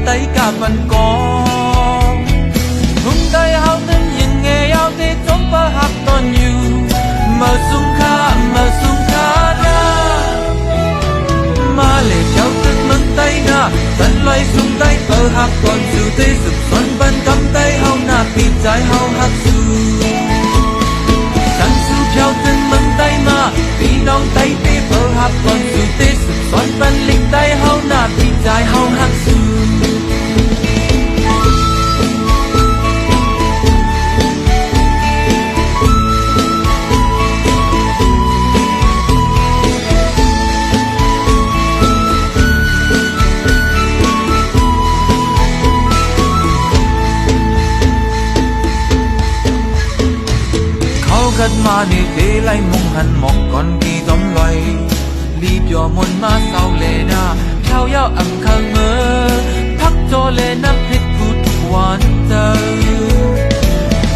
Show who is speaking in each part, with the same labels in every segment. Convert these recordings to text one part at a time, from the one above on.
Speaker 1: Tay cả văn con hung tay hao thân nhìn nghe ao thế chống ba hạt toàn nhiều mà sung kha na mà lệ theo thân măng tay na thân loay sung tay ở hạt toàn nhiều thế sụp xoắn văn cầm tay hao na pin trái hao hạt su sang su theo thân măng tay mà pin nong tay thế ở hạt toàn nhiều thế sụp xoắn văn linh tay hao na pin trái hao hạt su cất mà nề thế lại mong hằn một con kỳ giống loài li cho môn ma sao lệ na theo nhau ẩm khang mơ thắc cho lệ năm thích phút quan tơ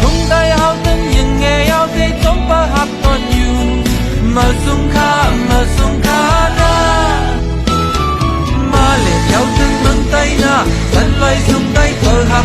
Speaker 1: hung tay hao thân nhìn nghe ao thế chống ba hạt toàn nhiều mà sung kha na mà lệ theo thân măng tay na thân loay sung tay thở hạt